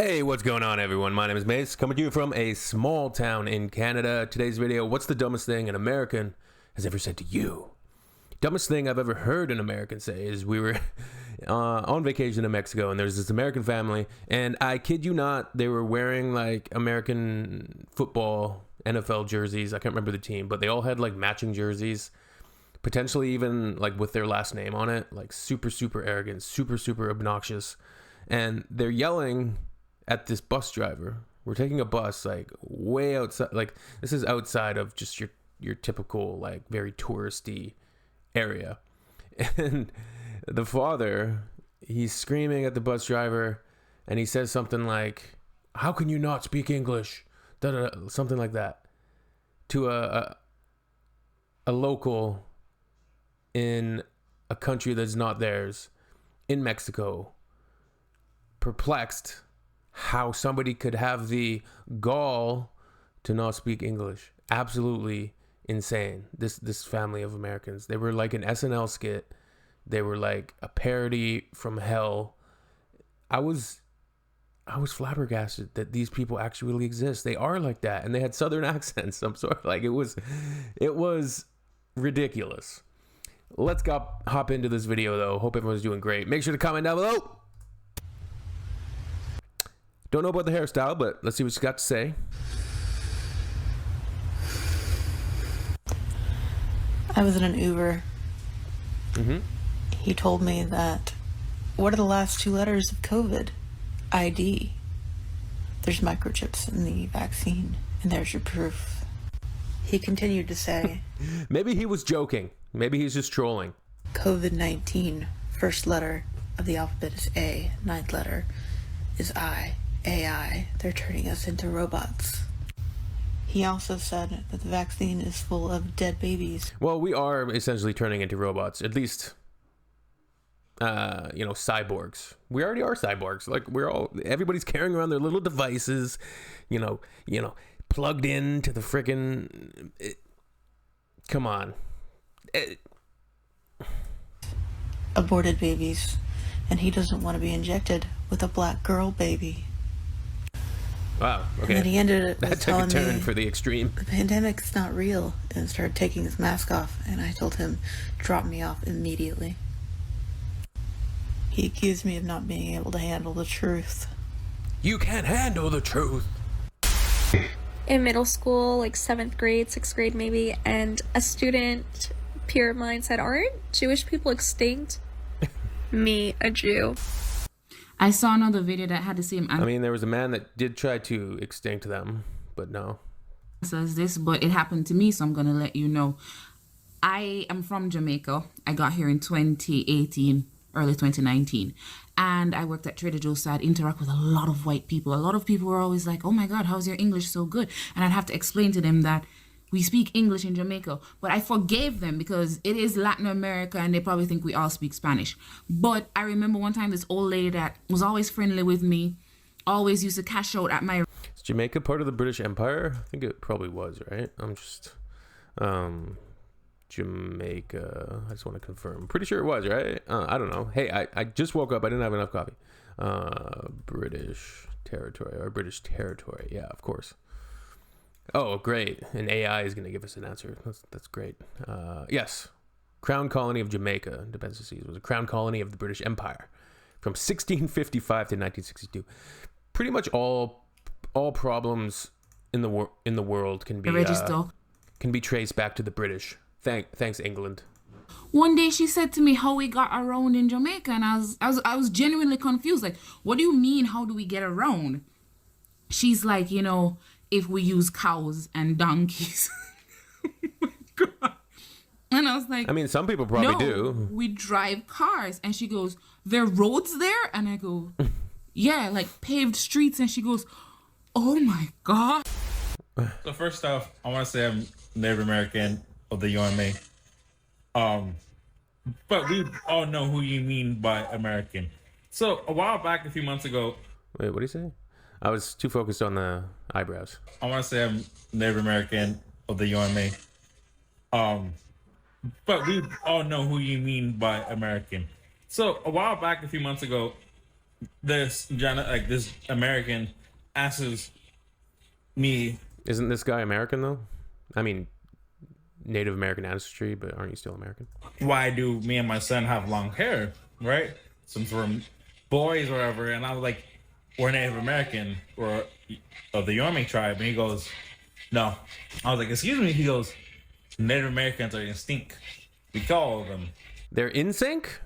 Hey, what's going on, everyone? My name is Mace, coming to you from a small town in Canada. Today's video, what's the dumbest thing an American has ever said to you? Dumbest thing I've ever heard an American say is we were on vacation in Mexico, and there's this American family, and I kid you not, they were wearing like American football NFL jerseys. I can't remember the team, but they all had like matching jerseys, potentially even like with their last name on it, like super arrogant, super obnoxious. And they're yelling at this bus driver. We're taking a bus like way outside, like this is outside of just your typical like very touristy area. And the father, he's screaming at the bus driver, and he says something like, "How can you not speak English?" Something like that to a local in a country that's not theirs, in Mexico, perplexed how somebody could have the gall to not speak English. Absolutely insane. This family of Americans, they were like an SNL skit. They were like a parody from hell. I was flabbergasted that these people actually exist. They are like that, and they had southern accents. I'm sorry, like it was ridiculous. Let's hop into this video though. Hope everyone's doing great. Make sure to comment down below. Don't know about the hairstyle, but let's see what she's got to say. I was in an Uber. Mm-hmm. He told me that, what are the last two letters of COVID? ID. There's microchips in the vaccine, and there's your proof. He continued to say, Maybe he was joking. Maybe he's just trolling. COVID-19, first letter of the alphabet is A, ninth letter is I. AI, they're turning us into robots. He also said that the vaccine is full of dead babies. Well, we are essentially turning into robots, at least, cyborgs. We already are cyborgs. Like everybody's carrying around their little devices, plugged into the freaking. Come on. Aborted babies, and he doesn't want to be injected with a black girl baby. Wow, okay. And then he ended it with that took a turn for the extreme. The pandemic's not real, and started taking his mask off, and I told him, drop me off immediately. He accused me of not being able to handle the truth. You can't handle the truth. In middle school, like 7th grade, 6th grade maybe, and a student peer of mine said, "Aren't Jewish people extinct?" Me, a Jew. I saw another video that had the same answer. I mean, there was a man that did try to extinct them, but no. Says this, but it happened to me, so I'm going to let you know. I am from Jamaica. I got here in 2018, early 2019. And I worked at Trader Joe's, so I'd interact with a lot of white people. A lot of people were always like, "Oh my God, how's your English so good?" And I'd have to explain to them that we speak English in Jamaica. But I forgave them because it is Latin America and they probably think we all speak Spanish. But I remember one time this old lady that was always friendly with me, always used to cash out at my... Is Jamaica part of the British Empire? I think it probably was, right? I'm just... Jamaica... I just want to confirm. I'm pretty sure it was, right? I don't know. Hey, I just woke up. I didn't have enough coffee. British territory. Yeah, of course. Oh, great. And AI is going to give us an answer. That's great. Yes. Crown Colony of Jamaica, depends to see, was a crown colony of the British Empire from 1655 to 1962. Pretty much all problems in the world can be traced back to the British. Thanks, England. One day she said to me how we got around in Jamaica, and I was genuinely confused. Like, what do you mean, how do we get around? She's like, if we use cows and donkeys. Oh my God. And I was like, I mean, some people probably do. We drive cars. And she goes, there are roads there? And I go, yeah, like paved streets. And she goes, oh my God. So first off, I want to say I'm Native American of the UMA. But we all know who you mean by American. So a while back, a few months ago. Wait, what do you say? I was too focused on the eyebrows. I want to say I'm Native American of the UMA. But we all know who you mean by American. So a while back, a few months ago, this American asks me, Isn't this guy American though? I mean, Native American ancestry, but aren't you still American? why do me and my son have long hair, right? Since we're boys or whatever, and I was like, we're Native American or of the Yorming tribe, and he goes, no. I was like, excuse me. He goes, Native Americans are instinct. We call them. They're in sync?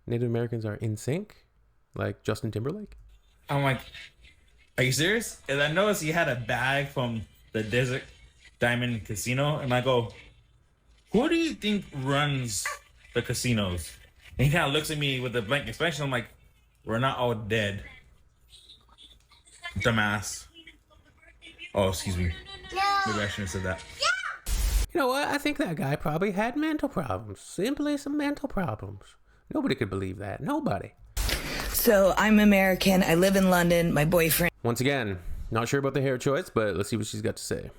Native Americans are in sync? Like Justin Timberlake? I'm like, are you serious? And I noticed he had a bag from the Desert Diamond Casino, and I go, who do you think runs the casinos? And he kind of looks at me with a blank expression. I'm like, we're not all dead. Dumbass. Oh, excuse me. Maybe I shouldn't have said that. You know what? I think that guy probably had mental problems. Simply some mental problems. Nobody could believe that. Nobody. So I'm American. I live in London. My boyfriend Once again, not sure about the hair choice, but let's see what she's got to say.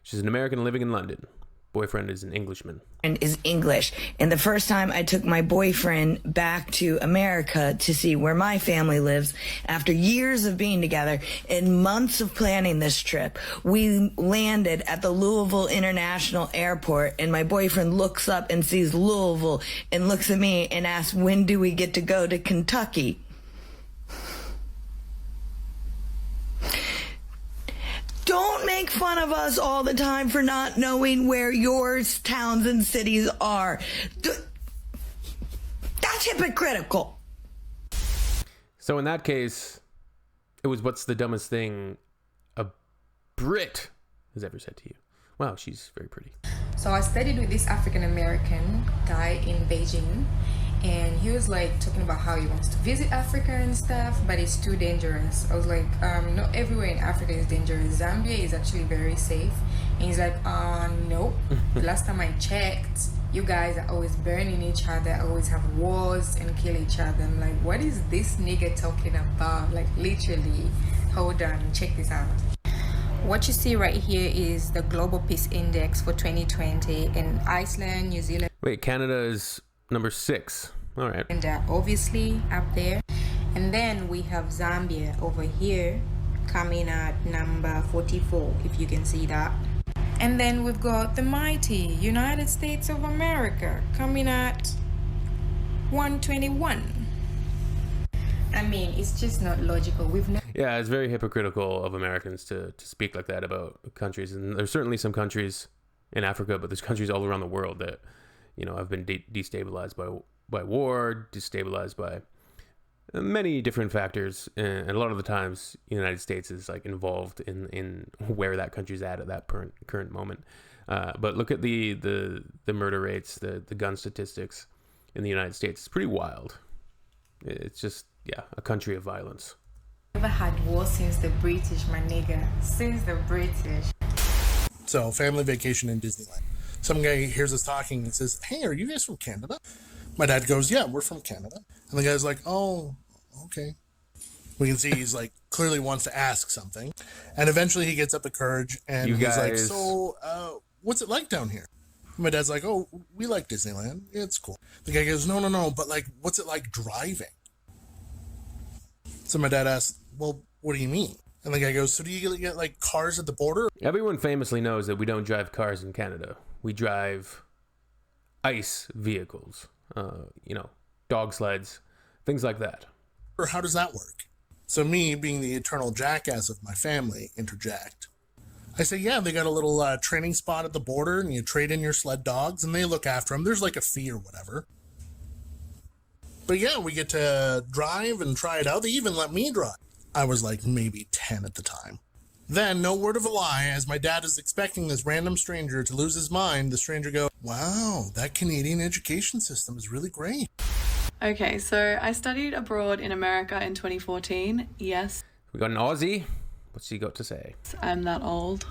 She's an American living in London. Boyfriend is an Englishman. is English. And the first time I took my boyfriend back to America to see where my family lives, after years of being together and months of planning this trip, we landed at the Louisville International Airport, and my boyfriend looks up and sees Louisville and looks at me and asks, when do we get to go to Kentucky? Don't make fun of us all the time for not knowing where your towns and cities are. That's hypocritical. So in that case, it was what's the dumbest thing a Brit has ever said to you? Wow, she's very pretty. So I studied with this African American guy in Beijing, and he was like talking about how he wants to visit Africa and stuff, but it's too dangerous. I was like, not everywhere in Africa is dangerous. Zambia is actually very safe. And he's like, nope. The last time I checked, you guys are always burning each other, always have wars and kill each other. I'm like, what is this nigga talking about? Like, literally, hold on, check this out. What you see right here is the Global Peace Index for 2020 in Iceland, New Zealand. Wait, Canada is number 6. All right. And obviously up there. And then we have Zambia over here coming at number 44, if you can see that. And then we've got the mighty United States of America coming at 121. I mean, it's just not logical. Yeah, it's very hypocritical of Americans to speak like that about countries. And there's certainly some countries in Africa, but there's countries all around the world that, you know, have been destabilized by war, destabilized by many different factors. And a lot of the times, the United States is like involved in where that country's at that current moment. But look at the murder rates, the gun statistics in the United States. It's pretty wild. It's just, yeah, a country of violence. Never had war since the British, my nigga. Since the British. So, family vacation in Disneyland. Some guy hears us talking and says, hey, are you guys from Canada? My dad goes, yeah, we're from Canada. And the guy's like, oh, okay. We can see he's like, clearly wants to ask something. And eventually he gets up the courage and he's like, so, what's it like down here? And my dad's like, oh, we like Disneyland. It's cool. The guy goes, no, but like, what's it like driving? So my dad asks, well, what do you mean? And the guy goes, so do you get like cars at the border? Everyone famously knows that we don't drive cars in Canada. We drive ice vehicles, dog sleds, things like that. Or how does that work? So me, being the eternal jackass of my family, interject. I say, yeah, they got a little training spot at the border, and you trade in your sled dogs, and they look after them. There's like a fee or whatever. But yeah, we get to drive and try it out. They even let me drive. I was like maybe 10 at the time. Then, no word of a lie, as my dad is expecting this random stranger to lose his mind, the stranger goes, wow, that Canadian education system is really great. Okay, so I studied abroad in America in 2014. Yes, We got an Aussie. What's he got to say? I'm that old.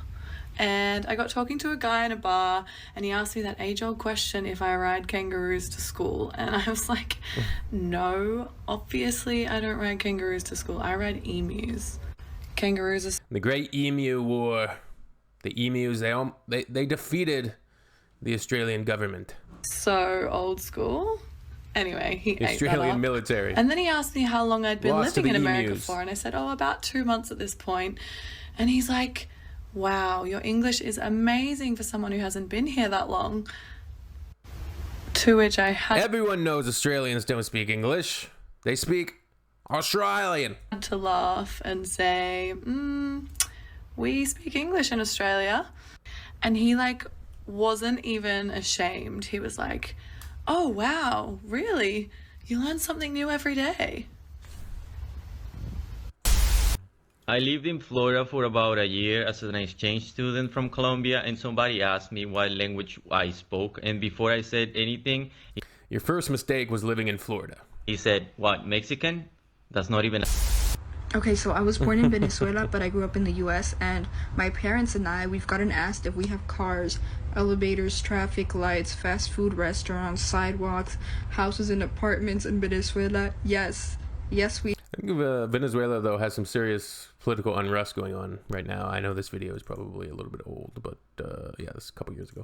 And I got talking to a guy in a bar, and he asked me that age-old question if I ride kangaroos to school. And I was like, no, obviously I don't ride kangaroos to school. I ride emus. Kangaroos are... The Great Emu War. The emus, they defeated the Australian government. so old school. Anyway, he ate that Australian up. military. And then he asked me how long I'd been Lost to living in the America emus. for, and I said, oh, about 2 months at this point. And he's like, wow, your English is amazing for someone who hasn't been here that long. To which I had Everyone knows Australians don't speak English. They speak Australian. to laugh and say, we speak English in Australia. And he like wasn't even ashamed. He was like, oh wow, really? You learn something new every day. I lived in Florida for about a year as an exchange student from Colombia, and somebody asked me what language I spoke, and before I said anything, Your first mistake was living in Florida. he said, "What, Mexican? That's not even Okay, so I was born in Venezuela, but I grew up in the US, and my parents and we've gotten asked if we have cars, elevators, traffic lights, fast food restaurants, sidewalks, houses and apartments in Venezuela. Yes, we I think Venezuela, though, has some serious political unrest going on right now. I know this video is probably a little bit old, but yeah, this is a couple years ago.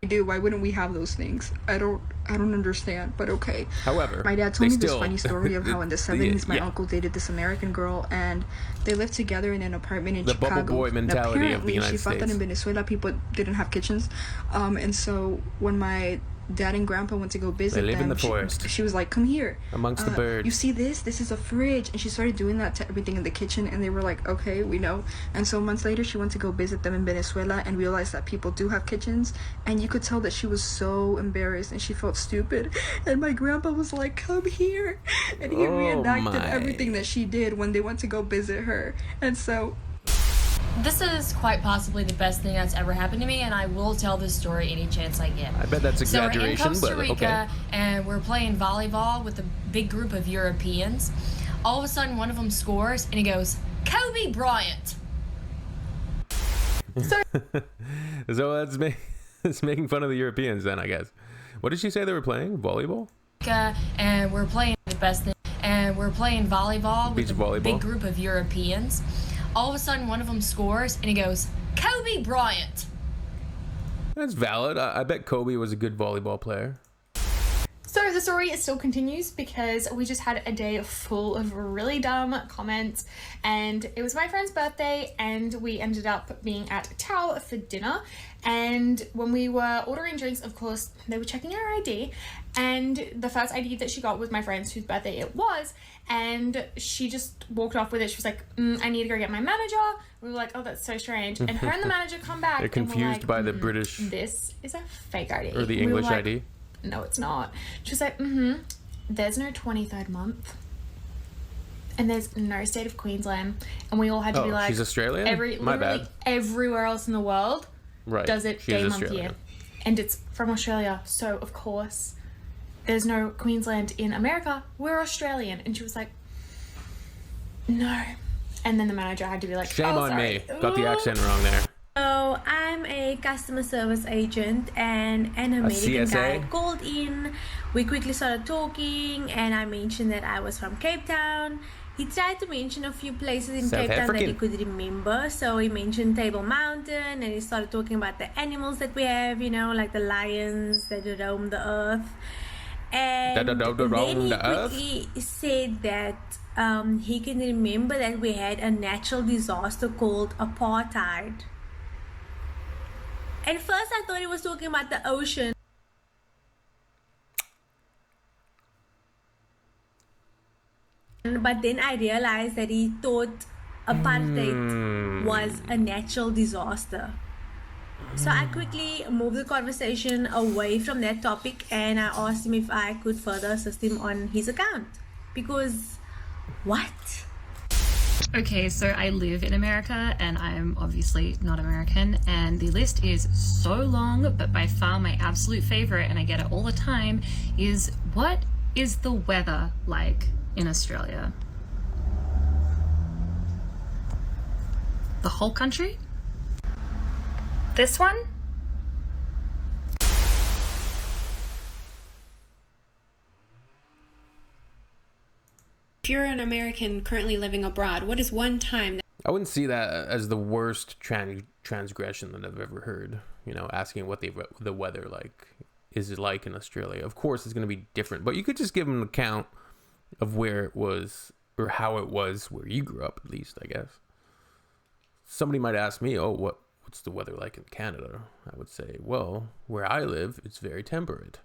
do. Why wouldn't we have those things? I don't understand, but okay. However, My dad told they me this still- funny story of how in the 70s my yeah. uncle dated this American girl, and they lived together in an apartment in The Chicago. bubble boy And mentality of the apparently, United she thought that in States. Venezuela people didn't have kitchens, and so when my dad and grandpa went to go visit They live in them, the forest. she was like, come here. Amongst the birds. You see this? This is a fridge. And she started doing that to everything in the kitchen, and they were like, okay, we know. And so months later, she went to go visit them in Venezuela and realized that people do have kitchens, and you could tell that she was so embarrassed and she felt stupid. And my grandpa was like, come here. And he reenacted my. everything that she did when they went to go visit her. And so This is quite possibly the best thing that's ever happened to me, and I will tell this story any chance I get. I bet that's So we're in exaggeration, Costa but Rica, okay. and we're playing volleyball with a big group of Europeans. All of a sudden, one of them scores, and he goes, Kobe Bryant! So that's making fun of the Europeans then, I guess. What did she say they were playing? Volleyball? And we're playing the best thing, and we're playing volleyball with Beach a volleyball? big group of Europeans. All of a sudden, one of them scores, and he goes, Kobe Bryant! That's valid. I bet Kobe was a good volleyball player. So the story still continues because we just had a day full of really dumb comments, and it was my friend's birthday, and we ended up being at Tao for dinner. And when we were ordering drinks, of course, they were checking our ID, and the first ID that she got was my friend's whose birthday it was, and she just walked off with it. She was like, I need to go get my manager. We were like, oh, that's so strange. And her and the manager come back. They're and we're confused like, by the British this is a fake ID. or the We were English like, ID. no, it's not. She was like, there's no 23rd month. And there's no state of Queensland. And we all had to be like, she's Australian? My literally bad. everywhere else in the world Right. does it She's day, month, Australian. year. And it's from Australia. So, of course, there's no Queensland in America. We're Australian. And she was like, no. And then the manager had to be like, Shame oh, on sorry. me. Got the accent wrong there. So I'm a customer service agent, and an American guy CSA? called in. We quickly started talking, and I mentioned that I was from Cape Town. He tried to mention a few places in South Cape Town that he African. could remember. So he mentioned Table Mountain, and he started talking about the animals that we have, you know, like the lions that roam the earth. And That roam then he the earth? quickly said that he can remember that we had a natural disaster called apartheid. At first, I thought he was talking about the ocean. But then I realized that he thought apartheid was a natural disaster. So I quickly moved the conversation away from that topic, and I asked him if I could further assist him on his account. Because, what? Okay, so I live in America and I'm obviously not American, and the list is so long, but by far my absolute favorite, and I get it all the time, is what is the weather like in Australia? The whole country? This one? If you're an American currently living abroad, what is one time that I wouldn't see that as the worst transgression that I've ever heard. You know, asking what the weather like is it like in Australia? Of course, it's going to be different, but you could just give them an account of where it was, or how it was where you grew up, at least, I guess. Somebody might ask me, oh, what's the weather like in Canada? I would say, well, where I live, it's very temperate.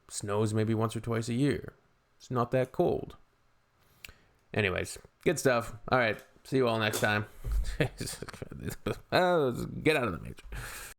Snows maybe once or twice a year. It's not that cold. Anyways, good stuff. All right, see you all next time. Get out of the matrix.